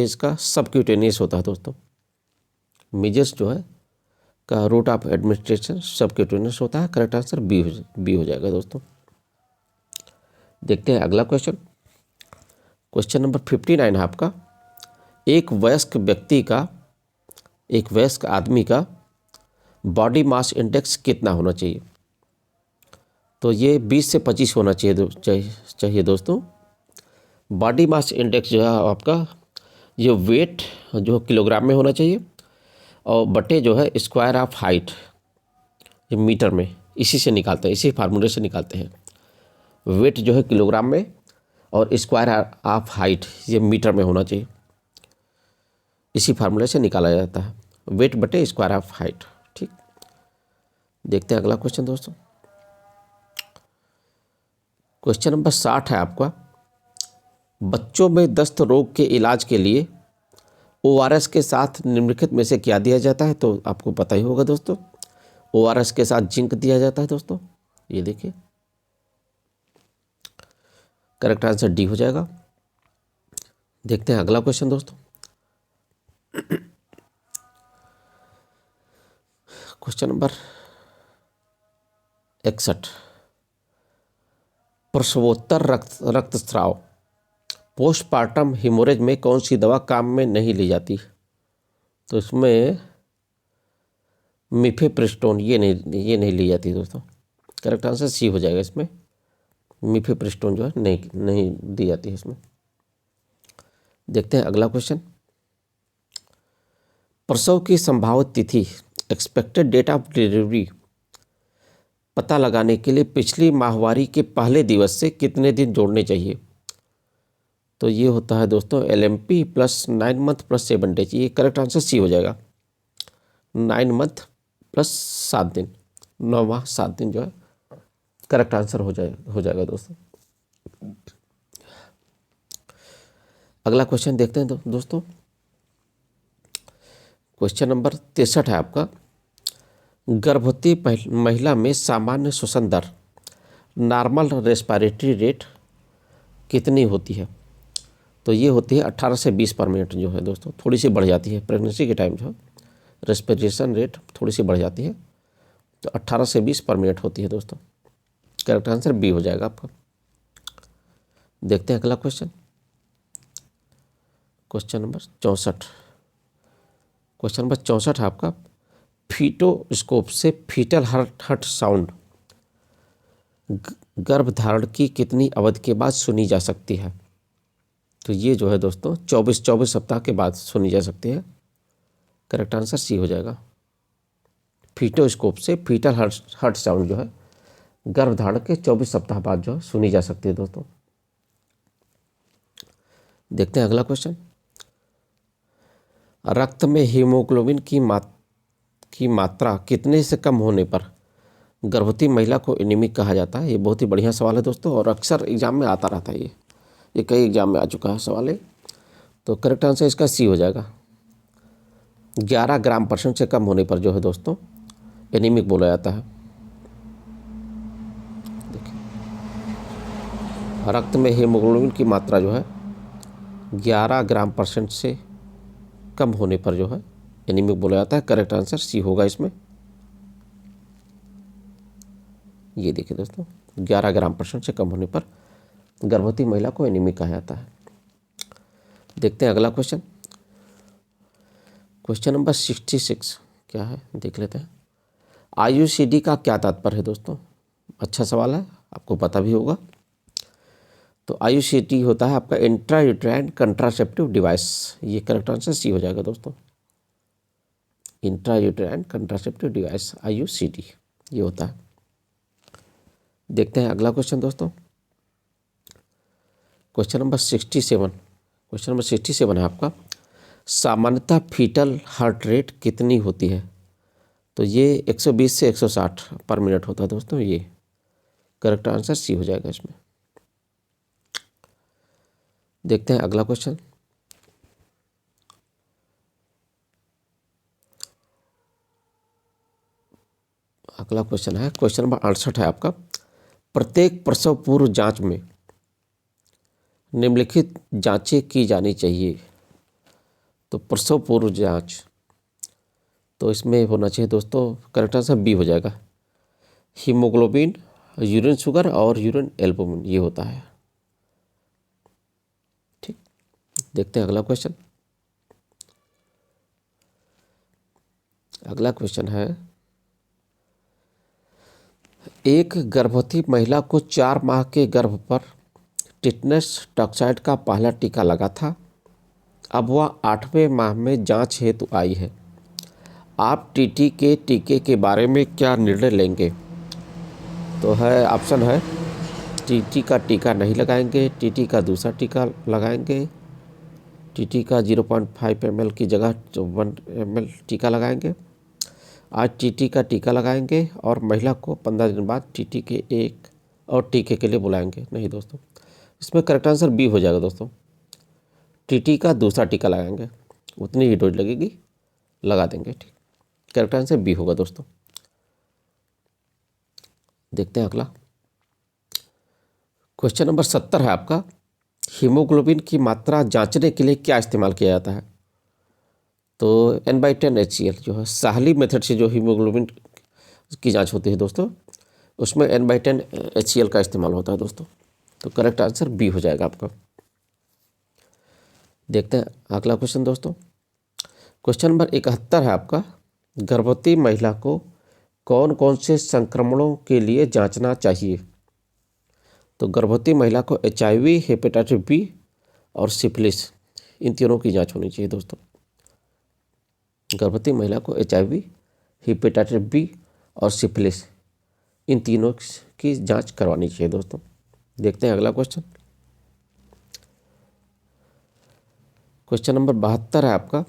इसका सबक्यूटेनियस होता है दोस्तों। मीजल्स जो है का रूट ऑफ एडमिनिस्ट्रेशन सबक्यूटेनियस होता है। करेक्ट आंसर बी हो जाएगा दोस्तों। देखते हैं अगला क्वेश्चन। क्वेश्चन नंबर 59 है आपका, एक वयस्क आदमी का बॉडी मास इंडेक्स कितना होना चाहिए? तो ये 20 से 25 होना चाहिए दोस्तों। बॉडी मास इंडेक्स जो है आपका, ये वेट जो किलोग्राम में होना चाहिए और बटे जो है स्क्वायर ऑफ हाइट, ये मीटर में, इसी से निकालते हैं, इसी फार्मूले से निकालते हैं। वेट जो है किलोग्राम में और स्क्वायर ऑफ हाइट ये मीटर में होना चाहिए, इसी फार्मूले से निकाला जाता है, वेट बटे स्क्वायर ऑफ हाइट। ठीक, देखते हैं अगला क्वेश्चन दोस्तों। क्वेश्चन नंबर 60 है आपका, बच्चों में दस्त रोग के इलाज के लिए ORS के साथ निम्नलिखित में से क्या दिया जाता है? तो आपको पता ही होगा दोस्तों, ORS के साथ जिंक दिया जाता है दोस्तों। ये देखिए, करेक्ट आंसर डी हो जाएगा। देखते हैं अगला क्वेश्चन दोस्तों। क्वेश्चन नंबर 61, प्रसवोत्तर रक्तस्राव पोस्टपार्टम हिमोरेज में कौन सी दवा काम में नहीं ली जाती? तो इसमें मिफेप्रिस्टोन ये नहीं ली जाती दोस्तों। करेक्ट आंसर सी हो जाएगा। इसमें मिफेप्रिस्टोन जो है नहीं दी जाती है इसमें। देखते हैं अगला क्वेश्चन, प्रसव की संभावित तिथि, एक्सपेक्टेड डेट ऑफ डिलीवरी पता लगाने के लिए पिछली माहवारी के पहले दिवस से कितने दिन जोड़ने चाहिए? तो ये होता है दोस्तों LMP plus 9 month plus 7 days. ये करेक्ट आंसर सी हो जाएगा। 9 मंथ प्लस 7 दिन, 9 माह 7 दिन जो है करेक्ट आंसर हो जाएगा दोस्तों। अगला क्वेश्चन देखते हैं दोस्तों। क्वेश्चन नंबर 63 है आपका, गर्भवती महिला में सामान्य श्वसन दर, नॉर्मल रेस्पिरेटरी रेट कितनी होती है? तो ये होती है 18 से 20 पर मिनट जो है दोस्तों, थोड़ी सी बढ़ जाती है प्रेगनेंसी के टाइम, जो है रेस्पिरेशन रेट थोड़ी सी बढ़ जाती है, तो 18 से 20 पर मिनट होती है दोस्तों। करेक्ट आंसर बी हो जाएगा आपका। देखते हैं अगला question, question number 64। Question number 64 है आपका, फीटोस्कोप से फीटल हार्ट साउंड गर्भधारण की कितनी अवधि के बाद सुनी जा सकती है? तो ये जो है दोस्तों 24 सप्ताह के बाद सुनी जा सकती है। करेक्ट आंसर सी हो जाएगा। फीटोस्कोप से फीटल हार्ट साउंड जो है गर्भधारण के 24 सप्ताह बाद जो है सुनी जा सकती है दोस्तों। देखते हैं अगला क्वेश्चन, रक्त में हीमोग्लोबिन की मात्रा कितने से कम होने पर गर्भवती महिला को एनीमिक कहा जाता है? ये बहुत ही बढ़िया सवाल है दोस्तों, और अक्सर एग्जाम में आता रहता है। ये कई एग्जाम में आ चुका है सवाल है। तो करेक्ट आंसर इसका सी हो जाएगा। 11 ग्राम % से कम होने पर जो है दोस्तों एनीमिक बोला जाता है। देखिए, रक्त में हीमोग्लोबिन की मात्रा जो है 11 ग्राम % से कम होने पर जो है एनीमिक बोला जाता है। करेक्ट आंसर सी होगा इसमें। ये देखिए दोस्तों, 11 ग्राम % से कम होने पर गर्भवती महिला को एनीमिक कहा जाता है। देखते हैं अगला क्वेश्चन, क्वेश्चन नंबर 66 क्या है देख लेते हैं। IUCD का क्या तात्पर्य है दोस्तों? अच्छा सवाल है, आपको पता भी होगा। तो IUCD होता है आपका इंट्रायूटेराइन कंट्रासेप्टिव डिवाइस। ये करेक्ट आंसर सी हो जाएगा दोस्तों। इंट्रायूटेराइन कंट्रासेप्टिव डिवाइस IUCD ये होता है। देखते हैं अगला क्वेश्चन दोस्तों, क्वेश्चन नंबर 67। क्वेश्चन नंबर 67 है आपका, सामान्यतः फीटल हार्ट रेट कितनी होती है? तो ये 120 से 160 पर मिनट होता है दोस्तों। ये करेक्ट आंसर सी हो जाएगा इसमें। देखते हैं अगला क्वेश्चन, अगला क्वेश्चन है क्वेश्चन नंबर 68 है आपका, प्रत्येक प्रसव पूर्व जांच में निम्नलिखित जांचें की जानी चाहिए। तो प्रसव पूर्व जांच, तो इसमें होना चाहिए दोस्तों, करेक्ट आंसर बी हो जाएगा। हीमोग्लोबिन, यूरिन शुगर और यूरिन एल्बुमिन ये होता है। ठीक, देखते हैं अगला क्वेश्चन। अगला क्वेश्चन है एक गर्भवती महिला को 4 माह के गर्भ पर टिटनेस टॉक्साइड का पहला टीका लगा था। अब वह 8वें माह में जांच हेतु आई है। आप टीटी के टीके के बारे में क्या निर्णय लेंगे? तो है ऑप्शन है, टीटी का टीका नहीं लगाएंगे, टीटी का दूसरा टीका लगाएंगे, टीटी का 0.5 ml की जगह 1 ml टीका लगाएंगे, आज टीटी का टीका लगाएंगे और महिला को 15 दिन बाद टीटी के एक और टीके के लिए बुलाएंगे। नहीं दोस्तों, इसमें करेक्ट आंसर बी हो जाएगा दोस्तों। टीटी का दूसरा टीका लगाएंगे, उतनी ही डोज लगेगी, लगा देंगे। ठीक, करेक्ट आंसर बी होगा दोस्तों। देखते हैं अगला क्वेश्चन नंबर 70 है आपका, हीमोग्लोबिन की मात्रा जांचने के लिए क्या इस्तेमाल किया जाता है? तो N/10 HCl जो है साहली मेथड से जो हीमोग्लोबिन की जांच होती है दोस्तों, उसमें N/10 HCl का इस्तेमाल होता है दोस्तों। तो करेक्ट आंसर बी हो जाएगा आपका। देखते हैं अगला क्वेश्चन दोस्तों। क्वेश्चन नंबर 71 है आपका, गर्भवती महिला को कौन कौन से संक्रमणों के लिए जांचना चाहिए? तो गर्भवती महिला को HIV, हेपेटाइटिस बी और सिफिलिस, इन तीनों की जांच होनी चाहिए दोस्तों। गर्भवती महिला को HIV, हेपेटाइटिस बी और सिफिलिस, इन तीनों की जांच करवानी चाहिए दोस्तों। देखते हैं अगला क्वेश्चन। क्वेश्चन नंबर 72 है आपका,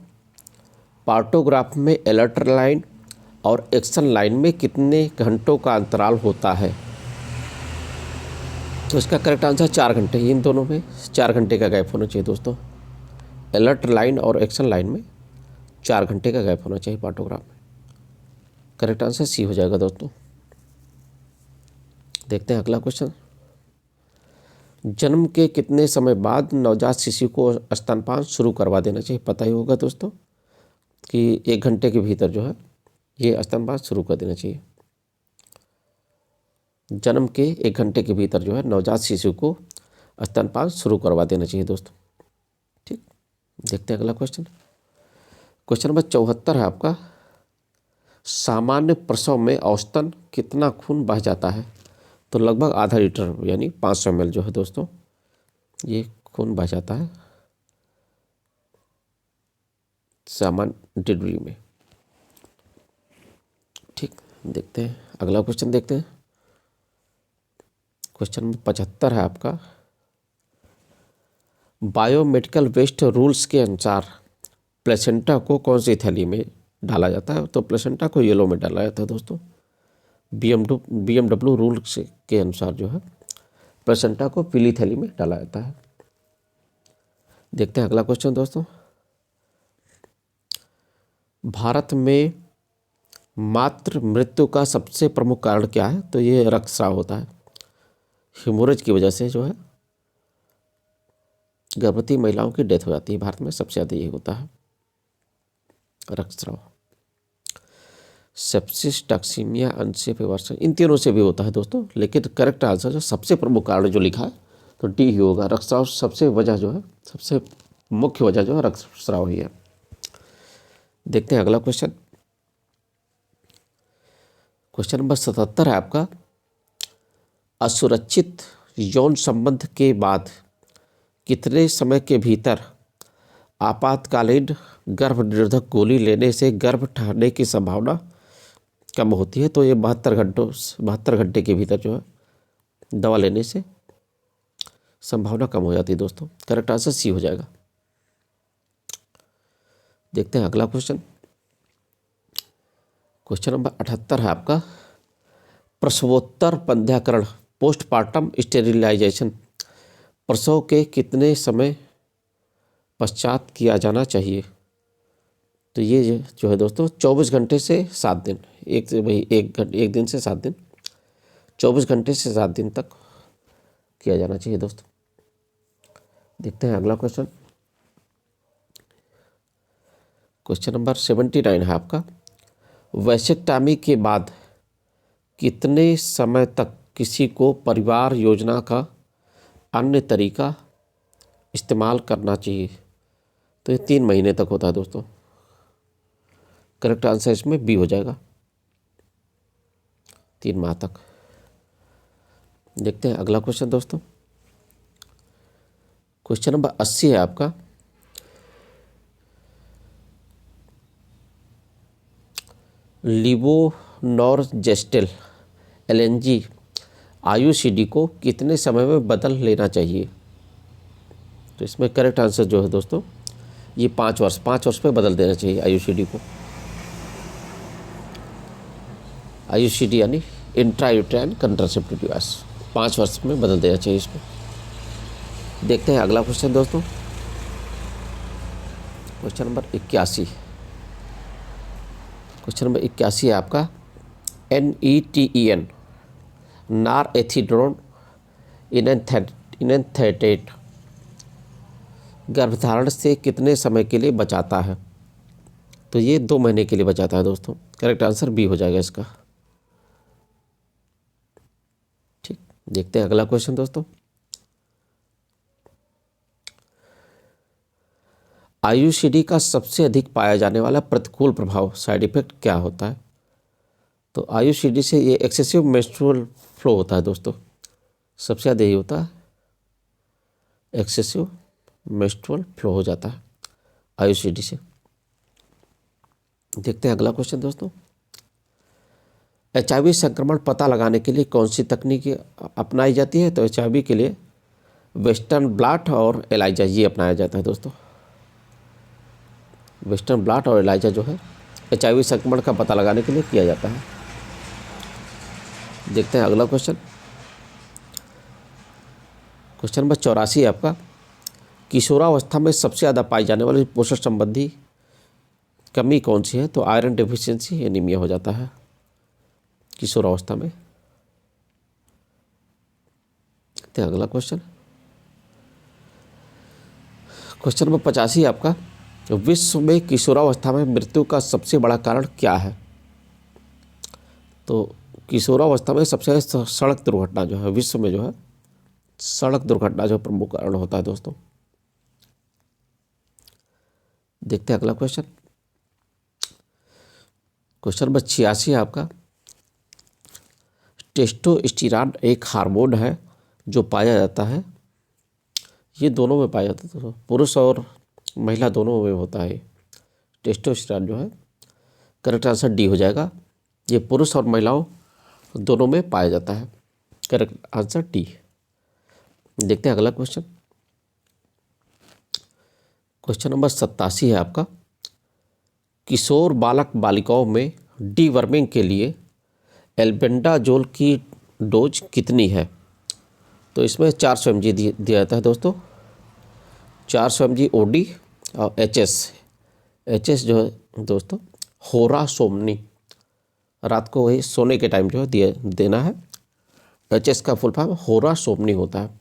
पार्टोग्राफ में अलर्ट लाइन और एक्शन लाइन में कितने घंटों का अंतराल होता है? तो इसका करेक्ट आंसर 4 घंटे। इन दोनों में 4 घंटे का गैप होना चाहिए दोस्तों। अलर्ट लाइन और एक्शन लाइन में 4 घंटे का गैप होना चाहिए पार्टोग्राफ में। करेक्ट आंसर सी हो जाएगा दोस्तों। देखते हैं अगला क्वेश्चन। जन्म के कितने समय बाद नवजात शिशु को स्तनपान शुरू करवा देना चाहिए? पता ही होगा दोस्तों कि 1 घंटे के भीतर जो है ये स्तनपान शुरू कर देना चाहिए। जन्म के 1 घंटे के भीतर जो है नवजात शिशु को स्तनपान शुरू करवा देना चाहिए दोस्तों। ठीक, देखते हैं अगला क्वेश्चन। क्वेश्चन नंबर 74 है आपका, सामान्य प्रसव में औसतन कितना खून बह जाता है? तो लगभग आधा लीटर यानी 500 ml जो है दोस्तों, ये खून बह जाता है सामान्य डिलीवरी में। ठीक, देखते हैं अगला क्वेश्चन। देखते हैं क्वेश्चन नंबर 75 है आपका, बायोमेडिकल वेस्ट रूल्स के अनुसार प्लेसेंटा को कौन सी थैली में डाला जाता है? तो प्लेसेंटा को येलो में डाला जाता है दोस्तों। BMW रूल्स के अनुसार जो है प्लेसेंटा को पीली थैली में डाला जाता है। देखते हैं अगला क्वेश्चन दोस्तों। भारत में मातृ मृत्यु का सबसे प्रमुख कारण क्या है? तो ये रक्तस्राव होता है। हेमोरेज की वजह से जो है गर्भवती महिलाओं की डेथ हो जाती है। भारत में सबसे ज़्यादा यही होता है, रक्तस्राव। सेप्सिस, टॉक्सीमिया, अनसेफ एबॉर्शन, इन तीनों से भी होता है दोस्तों, लेकिन करेक्ट आंसर जो सबसे प्रमुख कारण जो लिखा है तो डी ही होगा। रक्तस्राव सबसे वजह जो है, सबसे मुख्य वजह जो है रक्तस्राव ही है। देखते हैं अगला क्वेश्चन। क्वेश्चन नंबर 77 है आपका, असुरक्षित यौन संबंध के बाद कितने समय के भीतर आपातकालीन गर्भनिरोधक गोली लेने से गर्भ ठहरने की संभावना कम होती है? तो ये 72 घंटे के भीतर जो है दवा लेने से संभावना कम हो जाती है दोस्तों। करेक्ट आंसर सी हो जाएगा। देखते हैं अगला क्वेश्चन। क्वेश्चन नंबर 78 है आपका, प्रसवोत्तर बंध्याकरण पोस्टपार्टम स्टेरिलाइजेशन प्रसव के कितने समय पश्चात किया जाना चाहिए? तो ये जो है दोस्तों 24 घंटे से 7 दिन, एक दिन से 7 दिन, 24 घंटे से 7 दिन तक किया जाना चाहिए दोस्तों। देखते हैं अगला क्वेश्चन। क्वेश्चन नंबर 79 है आपका, वैसेक्टॉमी के बाद कितने समय तक किसी को परिवार योजना का अन्य तरीका इस्तेमाल करना चाहिए? तो ये 3 महीने तक होता है दोस्तों। करेक्ट आंसर इसमें बी हो जाएगा, 3 माह तक। देखते हैं अगला क्वेश्चन दोस्तों। क्वेश्चन नंबर 80 है आपका। लिवोनॉर्जेस्टेल एलएनजी आईयूसीडी को कितने समय में बदल लेना चाहिए? तो इसमें करेक्ट आंसर जो है दोस्तों, ये 5 वर्ष में बदल देना चाहिए आईयूसीडी को। आईयूसीडी यानी इंट्रायूट्राइन कंट्रासेप्टिव डिवाइस, 5 वर्ष में बदल देना चाहिए इसको। देखते हैं अगला क्वेश्चन दोस्तों। Question number 81। क्वेश्चन नंबर 81 है आपका। NETEN नार एथिड्रोन इनएंथेटेट गर्भधारण से कितने समय के लिए बचाता है? तो ये 2 महीने के लिए बचाता है दोस्तों। करेक्ट आंसर बी हो जाएगा इसका। ठीक, देखते हैं अगला क्वेश्चन दोस्तों। आईयूसीडी का सबसे अधिक पाया जाने वाला प्रतिकूल प्रभाव साइड इफेक्ट क्या होता है? तो आईयूसीडी से ये एक्सेसिव मेंस्ट्रुअल फ्लो होता है दोस्तों, सबसे ज़्यादा यही होता है, एक्सेसिव मेंस्ट्रुअल फ्लो हो जाता है आईयूसीडी से। देखते हैं अगला क्वेश्चन दोस्तों। HIV संक्रमण पता लगाने के लिए कौन सी तकनीक अपनाई जाती है? तो HIV के लिए वेस्टर्न ब्लॉट और एलाइजा ये अपनाया जाता है दोस्तों। वेस्टर्न ब्लॉट और एलाइजा जो है HIV संक्रमण का पता लगाने के लिए किया जाता है। देखते हैं अगला क्वेश्चन। क्वेश्चन नंबर 84 है आपका। किशोरावस्था में सबसे ज़्यादा पाई जाने वाली पोषण संबंधी कमी कौन सी है? तो आयरन डेफिशिएंसी एनीमिया हो जाता है किशोरावस्था में। देखते हैं अगला क्वेश्चन। क्वेश्चन नंबर 85 है आपका। विश्व में किशोरावस्था में मृत्यु का सबसे बड़ा कारण क्या है? तो किशोरावस्था में सबसे सड़क दुर्घटना जो है, विश्व में जो है सड़क दुर्घटना जो प्रमुख कारण होता है दोस्तों। देखते हैं अगला क्वेश्चन। क्वेश्चन नंबर 86 है आपका। टेस्टोस्टेरोन एक हार्मोन है जो पाया जाता है, ये दोनों में पाया जाता है दोस्तों, पुरुष और महिला दोनों में होता है। टेस्टोस्टेरोन जो है, करेक्ट आंसर डी हो जाएगा। ये पुरुष और महिलाओं दोनों में पाया जाता है। Correct answer D. देखते हैं अगला क्वेश्चन। क्वेश्चन नंबर 87 है आपका। किशोर बालक बालिकाओं में डीवर्मिंग के लिए एल्बेंडाजोल की डोज कितनी है? तो इसमें 400 mg दिया जाता है दोस्तों। 400 mg OD और HS जो है दोस्तों होरा सोमनी, रात को वही सोने के टाइम जो है देना है। HS का फुल फॉर्म होरा सोमनी होता है।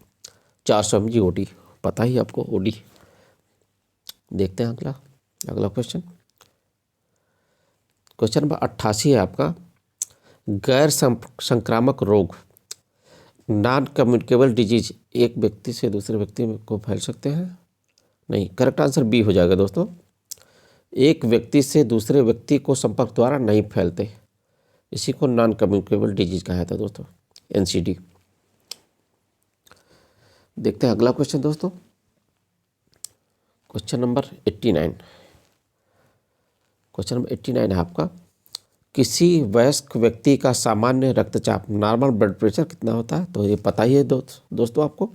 400 mg OD, पता ही आपको OD। देखते हैं अगला क्वेश्चन। क्वेश्चन नंबर 88 है आपका। गैर संक्रामक रोग नॉन कम्युनिकेबल डिजीज एक व्यक्ति से दूसरे व्यक्ति को फैल सकते हैं? नहीं, करेक्ट आंसर बी हो जाएगा दोस्तों। एक व्यक्ति से दूसरे व्यक्ति को संपर्क द्वारा नहीं फैलते, इसी को नॉन कम्युनिकेबल डिजीज कहा जाता है दोस्तों, NCD। देखते हैं अगला क्वेश्चन दोस्तों। Question number 89। क्वेश्चन नंबर 89 है आपका। किसी वयस्क व्यक्ति का सामान्य रक्तचाप नॉर्मल ब्लड प्रेशर कितना होता है? तो ये पता ही है दोस्तों आपको,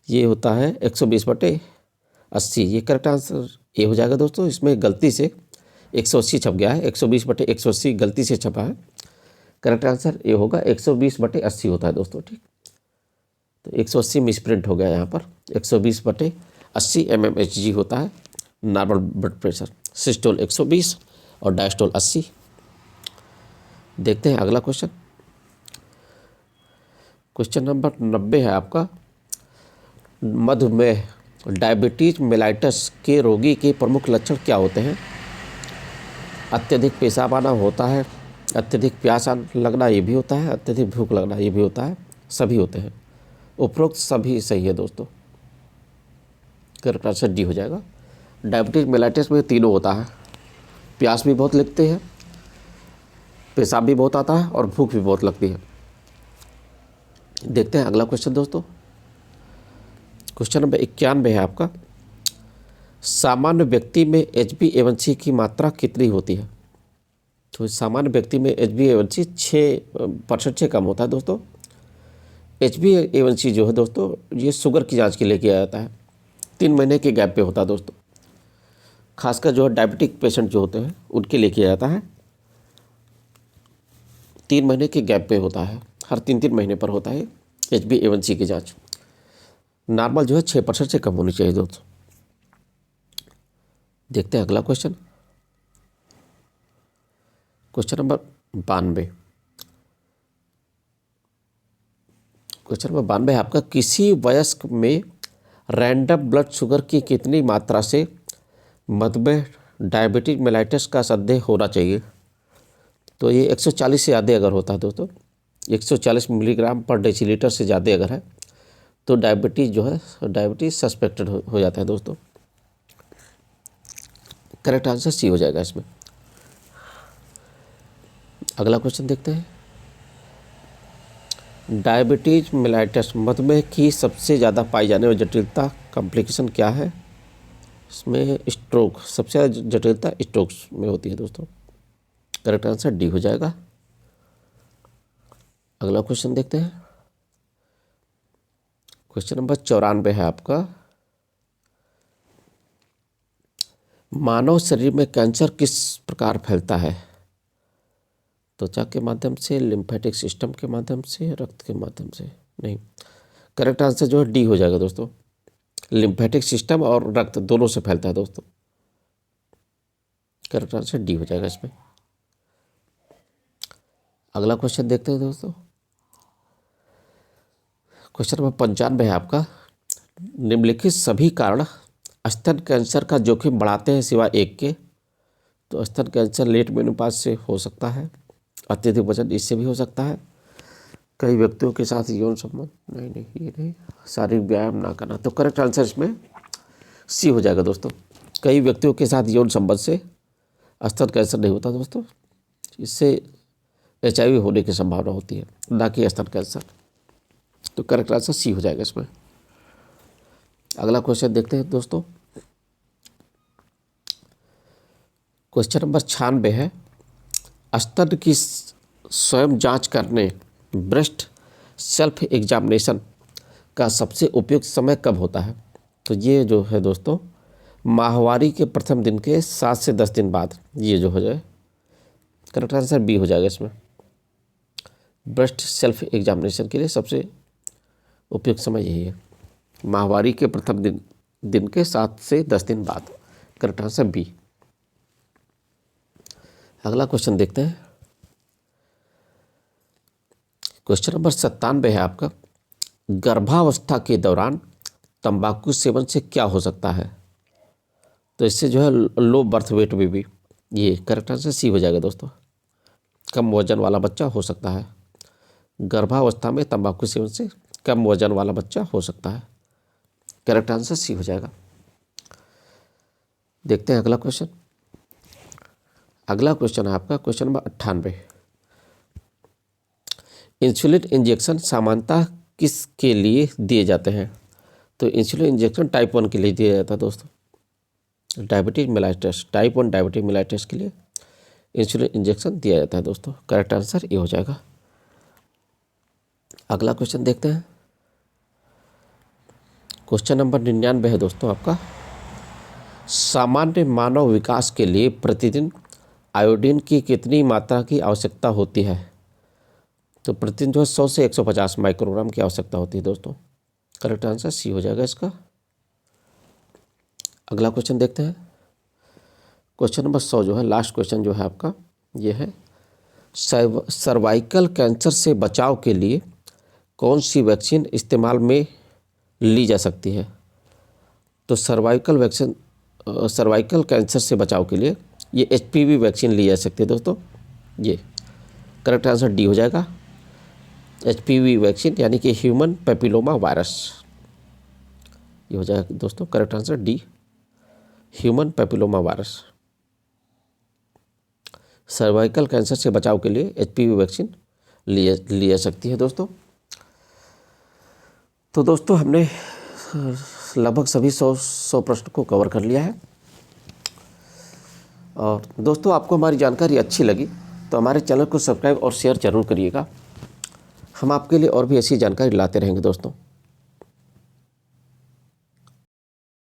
ये होता है 120/80। ये करेक्ट आंसर ये हो जाएगा दोस्तों। इसमें गलती से 180 छप गया है, 120/180 गलती से छपा है। करेक्ट आंसर ये होगा 120/80 होता है दोस्तों। ठीक, तो 180 मिसप्रिंट हो गया यहाँ पर। 120/80 mmHg होता है नॉर्मल ब्लड प्रेशर। सिस्टोल 120 और डायस्टोल 80। देखते हैं अगला क्वेश्चन। क्वेश्चन नंबर 90 है आपका। मधुमेह डायबिटीज मेलाइटस के रोगी के प्रमुख लक्षण क्या होते हैं? अत्यधिक पेशाब आना होता है, अत्यधिक प्यास लगना ये भी होता है, अत्यधिक भूख लगना ये भी होता है, सभी होते हैं। उपरोक्त सभी सही है दोस्तों। करेक्ट आंसर डी हो जाएगा। डायबिटीज मेलाइटिस में तीनों होता है, प्यास भी बहुत लगती है, पेशाब भी बहुत आता है और भूख भी बहुत लगती है। देखते हैं अगला क्वेश्चन दोस्तों। क्वेश्चन नंबर 91 है आपका, सामान्य व्यक्ति में HbA1c की मात्रा कितनी होती है? तो सामान्य व्यक्ति में HbA1c 6% से कम होता है दोस्तों। HbA1c जो है दोस्तों, ये शुगर की जांच के लिए किया जाता है, 3 महीने के गैप पे होता है दोस्तों। खासकर जो है डायबिटिक पेशेंट जो होते हैं उनके लिए किया जाता है, 3 महीने के गैप पे होता है, हर 3-3 महीने पर होता है HbA1c की जांच। नॉर्मल जो है 6% से कम होनी चाहिए दोस्तों। देखते हैं अगला question. Question number 92। Question number 92 है आपका, किसी वयस्क में रैंडम ब्लड शुगर की कितनी मात्रा से मधुमेह डायबिटिक मेलाइटिस का संदेह होना चाहिए? तो ये 140 से ज़्यादा अगर होता है दोस्तों, 140 मिलीग्राम पर डेसीलीटर से ज़्यादा अगर है तो डायबिटीज़ सस्पेक्टेड हो जाता है दोस्तों। करेक्ट आंसर सी हो जाएगा इसमें। अगला क्वेश्चन देखते हैं। डायबिटीज मेलाइटिस मधुमेह की सबसे ज़्यादा पाई जाने वाली जटिलता कॉम्प्लिकेशन क्या है? इसमें स्ट्रोक, सबसे ज़्यादा जटिलता स्ट्रोक्स में होती है दोस्तों। करेक्ट आंसर डी हो जाएगा। अगला क्वेश्चन देखते हैं। क्वेश्चन नंबर 94 है आपका, मानव शरीर में कैंसर किस प्रकार फैलता है? त्वचा के माध्यम से, लिम्फेटिक सिस्टम के माध्यम से, रक्त के माध्यम से? नहीं, करेक्ट आंसर जो है डी हो जाएगा दोस्तों। लिम्फेटिक सिस्टम और रक्त दोनों से फैलता है दोस्तों। करेक्ट आंसर डी हो जाएगा इसमें। अगला क्वेश्चन देखते हैं दोस्तों। क्वेश्चन नंबर 95 है आपका, निम्नलिखित सभी कारण स्तन कैंसर का जोखिम बढ़ाते हैं सिवाय एक के? तो स्तन कैंसर लेट मेनोपॉज से हो सकता है, अत्यधिक वजन इससे भी हो सकता है, कई व्यक्तियों के साथ यौन संबंध, नहीं ये नहीं, शारीरिक व्यायाम ना करना। तो करेक्ट आंसर इसमें सी हो जाएगा दोस्तों। कई व्यक्तियों के साथ यौन संबंध से स्तन कैंसर नहीं होता दोस्तों, इससे HIV होने की संभावना होती है, ना कि स्तन कैंसर। तो करेक्ट आंसर सी हो जाएगा इसमें। अगला क्वेश्चन देखते हैं दोस्तों। क्वेश्चन नंबर 96 है, स्तन की स्वयं जांच करने ब्रेस्ट सेल्फ एग्जामिनेशन का सबसे उपयुक्त समय कब होता है? तो ये जो है दोस्तों, माहवारी के प्रथम दिन के 7 से 10 दिन बाद ये जो हो जाए। करेक्ट आंसर बी हो जाएगा इसमें। ब्रेस्ट सेल्फ एग्जामिनेशन के लिए सबसे उपयुक्त समय यही है, माहवारी के प्रथम दिन के 7 से 10 दिन बाद। Correct answer B. अगला क्वेश्चन देखते हैं। क्वेश्चन नंबर 97 है आपका, गर्भावस्था के दौरान तंबाकू सेवन से क्या हो सकता है? तो इससे जो है लो बर्थ वेट बेबी, ये करेक्ट आंसर सी हो जाएगा दोस्तों। कम वजन वाला बच्चा हो सकता है, गर्भावस्था में तंबाकू सेवन से कम वजन वाला बच्चा हो सकता है। करेक्ट आंसर सी हो जाएगा। देखते हैं अगला क्वेश्चन। अगला क्वेश्चन है आपका क्वेश्चन नंबर 98। इंसुलिन इंजेक्शन सामान्यतः किसके लिए दिए जाते हैं? तो इंसुलिन इंजेक्शन टाइप 1 के लिए दिया जाता है दोस्तों। Diabetic mellitus, type 1 diabetic mellitus के लिए इंसुलिन इंजेक्शन दिया जाता है दोस्तों। करेक्ट आंसर ये हो जाएगा। अगला क्वेश्चन देखते हैं। क्वेश्चन नंबर 99 है दोस्तों आपका, सामान्य मानव विकास के लिए प्रतिदिन आयोडीन की कितनी मात्रा की आवश्यकता होती है? तो प्रतिदिन जो है 100 से 150 माइक्रोग्राम की आवश्यकता होती है दोस्तों। करेक्ट आंसर सी हो जाएगा इसका। अगला क्वेश्चन देखते हैं। क्वेश्चन नंबर 100 जो है लास्ट क्वेश्चन जो है आपका, ये है सर्वाइकल कैंसर से बचाव के लिए कौन सी वैक्सीन इस्तेमाल में ली जा सकती है? तो सर्वाइकल कैंसर से बचाव के लिए ये HPV वैक्सीन ली जा सकती है दोस्तों। ये करेक्ट आंसर डी हो जाएगा। HPV वैक्सीन यानी कि ह्यूमन पेपिलोमा वायरस, ये हो जाएगा दोस्तों। Correct answer D, human papilloma virus. Cervical cancer से बचाव के लिए HPV वैक्सीन ली जा सकती है दोस्तों। तो दोस्तों हमने लगभग सभी 100 प्रश्न को कवर कर लिया है। और दोस्तों आपको हमारी जानकारी अच्छी लगी तो हमारे चैनल को सब्सक्राइब और शेयर जरूर करिएगा। हम आपके लिए और भी ऐसी जानकारी लाते रहेंगे दोस्तों।